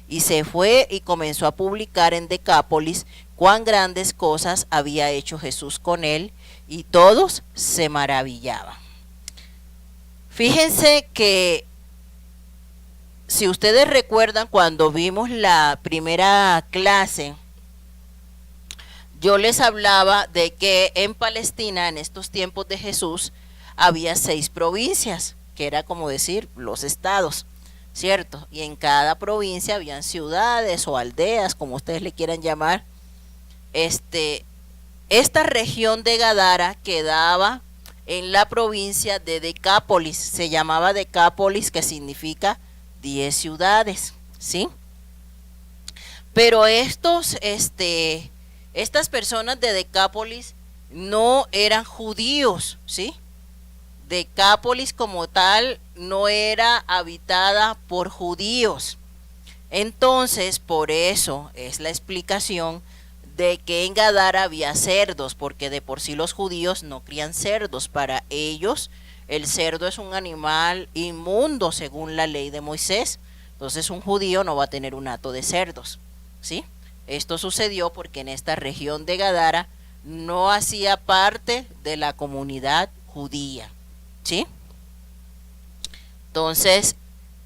Y se fue y comenzó a publicar en Decápolis cuán grandes cosas había hecho Jesús con él, y todos se maravillaban. Fíjense que, si ustedes recuerdan, cuando vimos la primera clase, yo les hablaba de que en Palestina, en estos tiempos de Jesús, había 6 provincias, que era como decir los estados, ¿cierto? Y en cada provincia habían ciudades o aldeas, como ustedes le quieran llamar. Esta región de Gadara quedaba en la provincia de Decápolis, se llamaba Decápolis, que significa 10 ciudades, ¿sí? Pero estas personas de Decápolis no eran judíos, ¿sí? Decápolis como tal no era habitada por judíos. Entonces, por eso es la explicación de que en Gadara había cerdos, porque de por sí los judíos no crían cerdos. Para ellos el cerdo es un animal inmundo según la ley de Moisés. Entonces un judío no va a tener un hato de cerdos, ¿sí? Esto sucedió porque en esta región de Gadara no hacía parte de la comunidad judía, ¿sí? Entonces,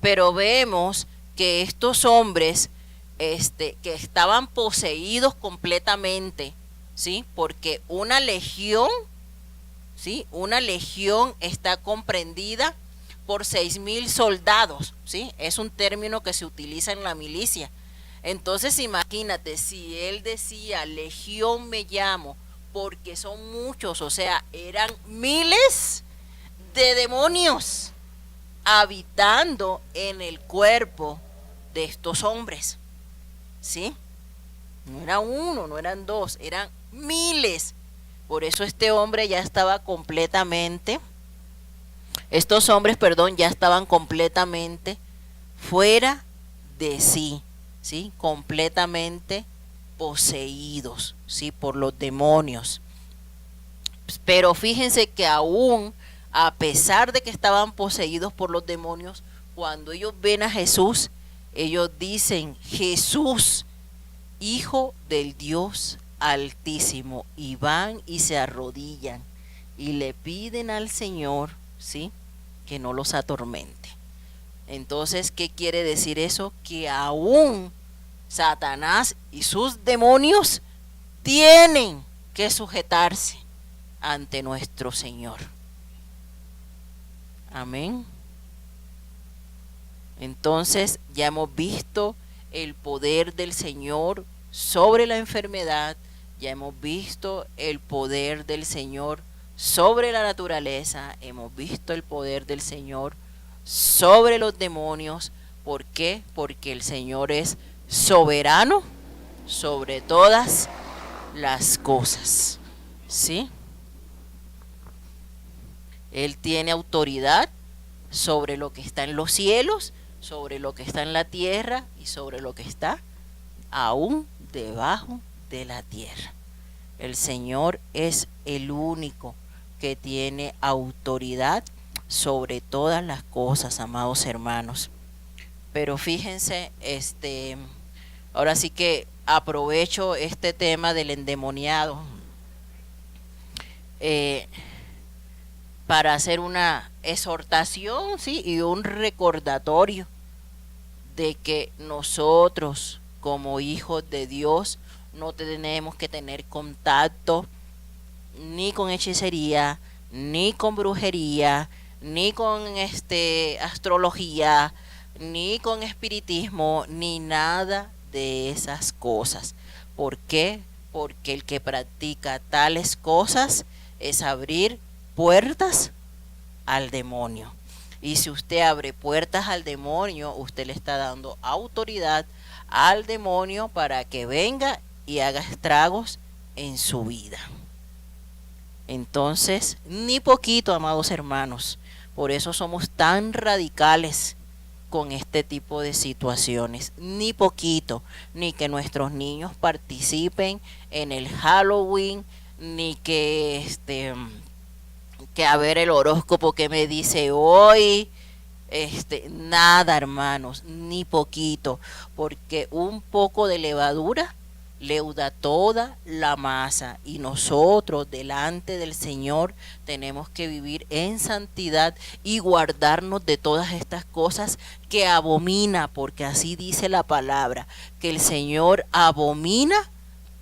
pero vemos que estos hombres que estaban poseídos completamente, ¿sí? Porque una legión, ¿sí? Una legión está comprendida por 6,000 soldados, ¿sí? Es un término que se utiliza en la milicia. Entonces imagínate, si él decía, legión me llamo, porque son muchos, o sea, eran miles de demonios habitando en el cuerpo de estos hombres, ¿sí? No era uno, no eran dos, eran miles. Por eso este hombre ya estaba completamente, estos hombres, perdón, ya estaban completamente fuera de sí, ¿sí? Completamente poseídos, ¿sí? Por los demonios. Pero fíjense que aún a pesar de que estaban poseídos por los demonios, cuando ellos ven a Jesús, ellos dicen: Jesús, Hijo del Dios Altísimo, y van y se arrodillan y le piden al Señor, ¿sí?, que no los atormente. Entonces, ¿qué quiere decir eso? Que aún Satanás y sus demonios tienen que sujetarse ante nuestro Señor. Amén. Entonces, ya hemos visto el poder del Señor sobre la enfermedad, ya hemos visto el poder del Señor sobre la naturaleza, hemos visto el poder del Señor sobre los demonios. ¿Por qué? Porque el Señor es soberano sobre todas las cosas, ¿sí? Él tiene autoridad sobre lo que está en los cielos, sobre lo que está en la tierra y sobre lo que está aún debajo de la tierra. El Señor es el único que tiene autoridad sobre todas las cosas, amados hermanos. Pero fíjense, ahora sí que aprovecho este tema del endemoniado para hacer una exhortación, ¿sí?, y un recordatorio de que nosotros, como hijos de Dios, no tenemos que tener contacto ni con hechicería, ni con brujería, ni con astrología, ni con espiritismo, ni nada de esas cosas. ¿Por qué? Porque el que practica tales cosas es abrir puertas al demonio. Y si usted abre puertas al demonio, usted le está dando autoridad al demonio para que venga y haga estragos en su vida. Entonces, ni poquito, amados hermanos. Por eso somos tan radicales con este tipo de situaciones. Ni poquito, ni que nuestros niños participen en el Halloween, ni que a ver el horóscopo que me dice hoy, nada, hermanos, ni poquito, porque un poco de levadura leuda toda la masa, y nosotros delante del Señor tenemos que vivir en santidad y guardarnos de todas estas cosas que abomina, porque así dice la palabra, que el Señor abomina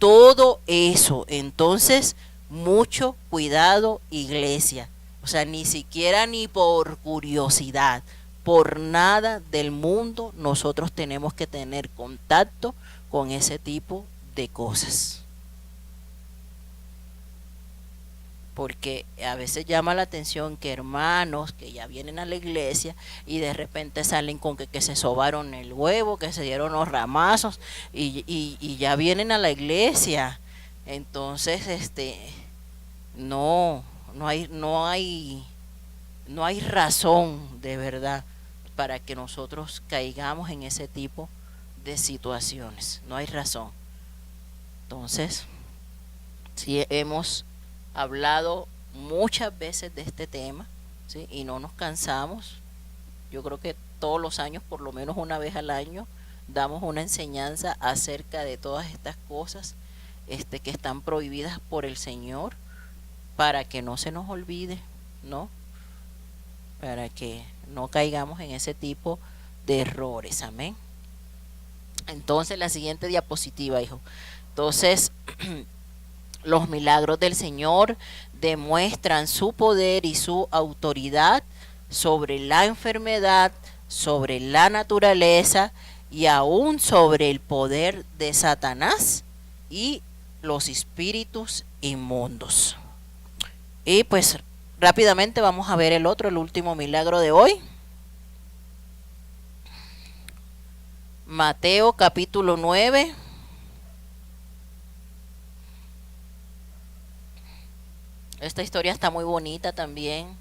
todo eso. Entonces, mucho cuidado, iglesia. O sea, ni siquiera ni por curiosidad, por nada del mundo, nosotros tenemos que tener contacto con ese tipo de cosas. Porque a veces llama la atención que hermanos que ya vienen a la iglesia y de repente salen con que se sobaron el huevo, que se dieron los ramazos y ya vienen a la iglesia. Entonces, no hay razón de verdad para que nosotros caigamos en ese tipo de situaciones. No hay razón. Entonces, sí, hemos hablado muchas veces de este tema, ¿sí?, y no nos cansamos. Yo creo que todos los años, por lo menos una vez al año, damos una enseñanza acerca de todas estas cosas que están prohibidas por el Señor, para que no se nos olvide, ¿no? Para que no caigamos en ese tipo de errores. Amén. Entonces, la siguiente diapositiva, hijo. Entonces, los milagros del Señor demuestran su poder y su autoridad sobre la enfermedad, sobre la naturaleza y aún sobre el poder de Satanás y los espíritus inmundos. Y pues rápidamente vamos a ver el último milagro de hoy. Mateo capítulo 9. Esta historia está muy bonita también.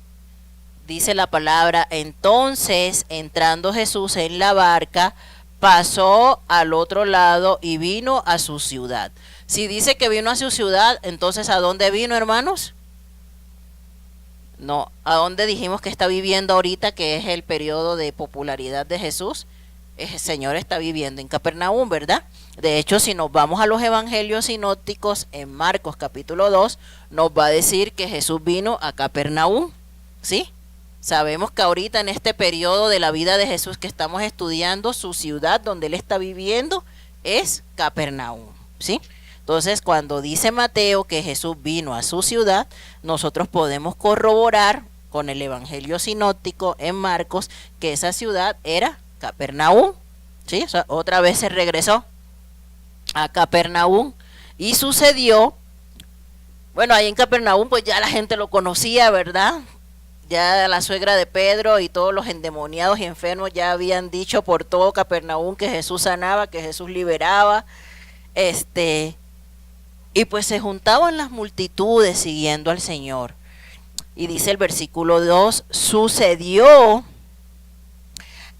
Dice la palabra: entonces, entrando Jesús en la barca, pasó al otro lado y vino a su ciudad. Si dice que vino a su ciudad, entonces ¿a dónde vino, hermanos? No, ¿a dónde dijimos que está viviendo ahorita, que es el periodo de popularidad de Jesús? El Señor está viviendo en Capernaum, ¿verdad? De hecho, si nos vamos a los evangelios sinópticos, en Marcos capítulo 2, nos va a decir que Jesús vino a Capernaum, ¿sí? Sabemos que ahorita en este periodo de la vida de Jesús que estamos estudiando, su ciudad donde él está viviendo es Capernaum, ¿sí? Entonces, cuando dice Mateo que Jesús vino a su ciudad, nosotros podemos corroborar con el evangelio sinóptico en Marcos que esa ciudad era Capernaum, ¿sí? O sea, otra vez se regresó a Capernaum y sucedió, bueno, ahí en Capernaum pues ya la gente lo conocía, ¿verdad? Ya la suegra de Pedro y todos los endemoniados y enfermos ya habían dicho por todo Capernaum que Jesús sanaba, que Jesús liberaba, y pues se juntaban las multitudes siguiendo al Señor. Y dice el versículo 2, sucedió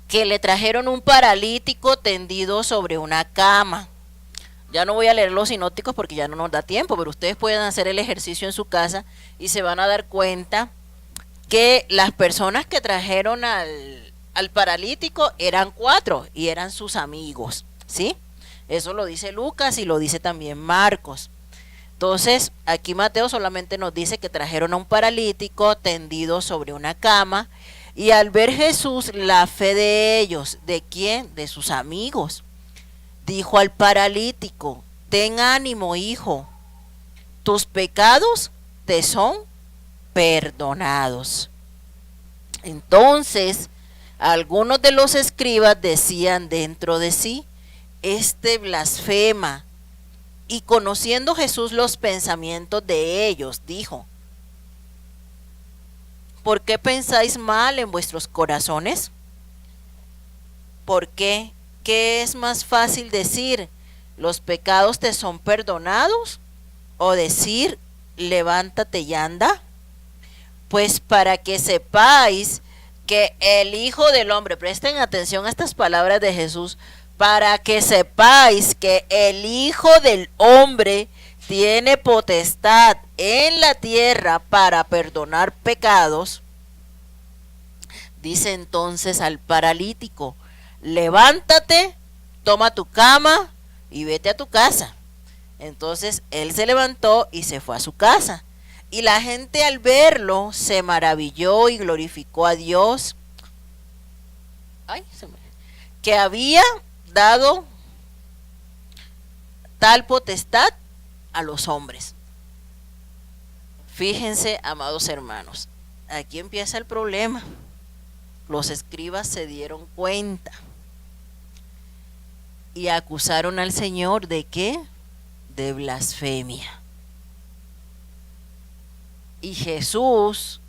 que le trajeron un paralítico tendido sobre una cama. Ya no voy a leer los sinópticos porque ya no nos da tiempo, pero ustedes pueden hacer el ejercicio en su casa y se van a dar cuenta que las personas que trajeron al paralítico eran 4 y eran sus amigos, ¿sí? Eso lo dice Lucas y lo dice también Marcos. Entonces, aquí Mateo solamente nos dice que trajeron a un paralítico tendido sobre una cama y al ver Jesús la fe de ellos, ¿de quién? De sus amigos. Dijo al paralítico, ten ánimo, hijo, tus pecados te son perdonados. Entonces, algunos de los escribas decían dentro de sí, este blasfema. Y conociendo Jesús los pensamientos de ellos, dijo, ¿por qué pensáis mal en vuestros corazones? ¿Por qué? ¿Qué es más fácil decir, los pecados te son perdonados? ¿O decir, levántate y anda? Pues para que sepáis que el Hijo del Hombre, presten atención a estas palabras de Jesús, para que sepáis que el Hijo del Hombre tiene potestad en la tierra para perdonar pecados, dice entonces al paralítico, levántate, toma tu cama y vete a tu casa. Entonces él se levantó y se fue a su casa. Y la gente al verlo se maravilló y glorificó a Dios, que había dado tal potestad a los hombres. Fíjense, amados hermanos, aquí empieza el problema. Los escribas se dieron cuenta y acusaron al Señor ¿de qué? De blasfemia. Y Jesús,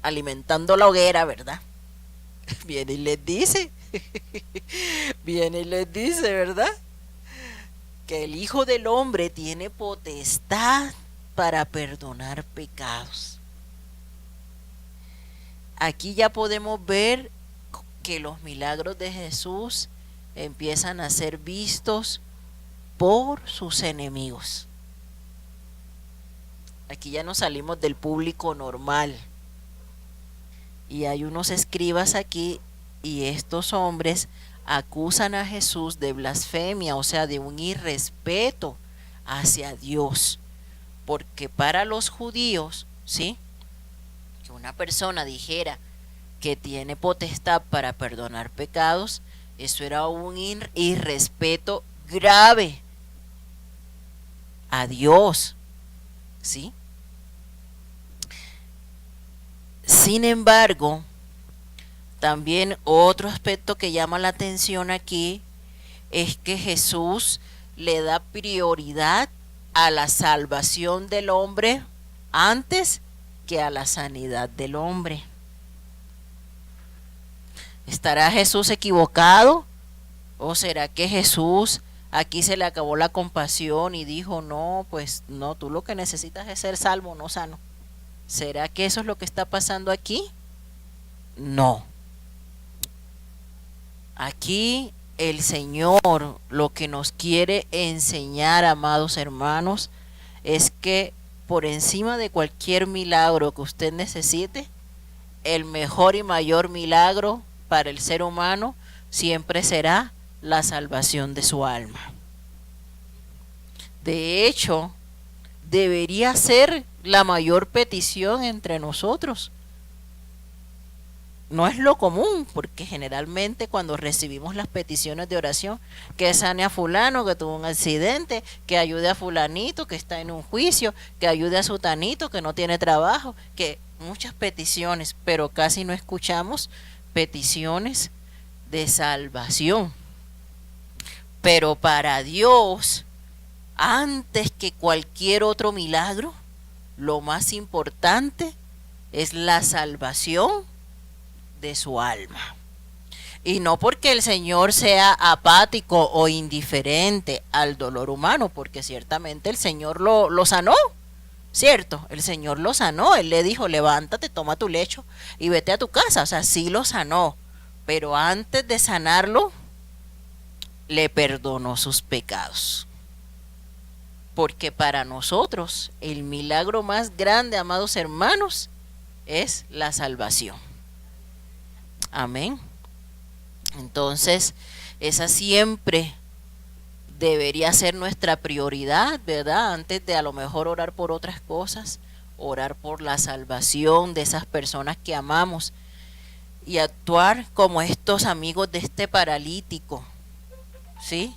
alimentando la hoguera, ¿verdad? Viene y les dice, ¿verdad? Que el Hijo del Hombre tiene potestad para perdonar pecados. Aquí ya podemos ver que los milagros de Jesús empiezan a ser vistos por sus enemigos. Aquí ya nos salimos del público normal. Y hay unos escribas aquí y estos hombres acusan a Jesús de blasfemia, o sea, de un irrespeto hacia Dios. Porque para los judíos, ¿sí? Que una persona dijera que tiene potestad para perdonar pecados, eso era un irrespeto grave a Dios, ¿sí? Sin embargo, también otro aspecto que llama la atención aquí es que Jesús le da prioridad a la salvación del hombre antes que a la sanidad del hombre. ¿Estará Jesús equivocado? ¿O será que Jesús aquí se le acabó la compasión y dijo, no, pues no, tú lo que necesitas es ser salvo, no sano? ¿Será que eso es lo que está pasando aquí? No. Aquí el Señor lo que nos quiere enseñar, amados hermanos, es que por encima de cualquier milagro que usted necesite, el mejor y mayor milagro para el ser humano siempre será la salvación de su alma. De hecho, debería ser la mayor petición entre nosotros. No es lo común, porque generalmente cuando recibimos las peticiones de oración, que sane a fulano que tuvo un accidente, que ayude a fulanito que está en un juicio, que ayude a sutanito que no tiene trabajo, que muchas peticiones, pero casi no escuchamos peticiones de salvación. Pero para Dios, antes que cualquier otro milagro, lo más importante es la salvación de su alma. Y no porque el Señor sea apático o indiferente al dolor humano, porque ciertamente el Señor lo sanó, ¿cierto? El Señor lo sanó, Él le dijo, levántate, toma tu lecho y vete a tu casa. O sea, sí lo sanó, pero antes de sanarlo, le perdonó sus pecados. Porque para nosotros el milagro más grande, amados hermanos, es la salvación. Amén. Entonces, esa siempre debería ser nuestra prioridad, ¿verdad? Antes de a lo mejor orar por otras cosas, orar por la salvación de esas personas que amamos y actuar como estos amigos de este paralítico, ¿sí?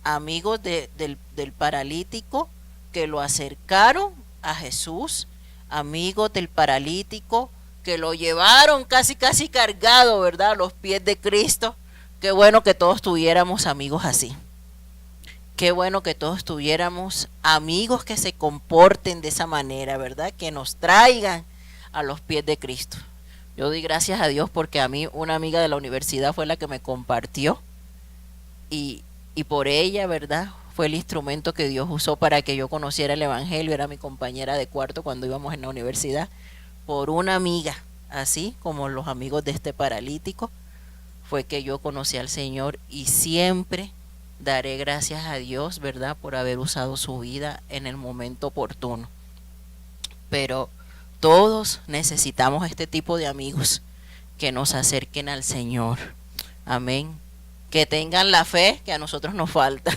Amigos del paralítico que lo acercaron a Jesús, amigos del paralítico que lo llevaron casi cargado, ¿verdad?, a los pies de Cristo. Qué bueno que todos tuviéramos amigos así. Qué bueno que todos tuviéramos amigos que se comporten de esa manera, ¿verdad?, que nos traigan a los pies de Cristo. Yo doy gracias a Dios porque a mí una amiga de la universidad fue la que me compartió y por ella, ¿verdad?, fue el instrumento que Dios usó para que yo conociera el Evangelio. Era mi compañera de cuarto cuando íbamos en la universidad. Por una amiga, así como los amigos de este paralítico, fue que yo conocí al Señor y siempre daré gracias a Dios, ¿verdad?, por haber usado su vida en el momento oportuno. Pero todos necesitamos este tipo de amigos que nos acerquen al Señor. Amén. Que tengan la fe que a nosotros nos falta.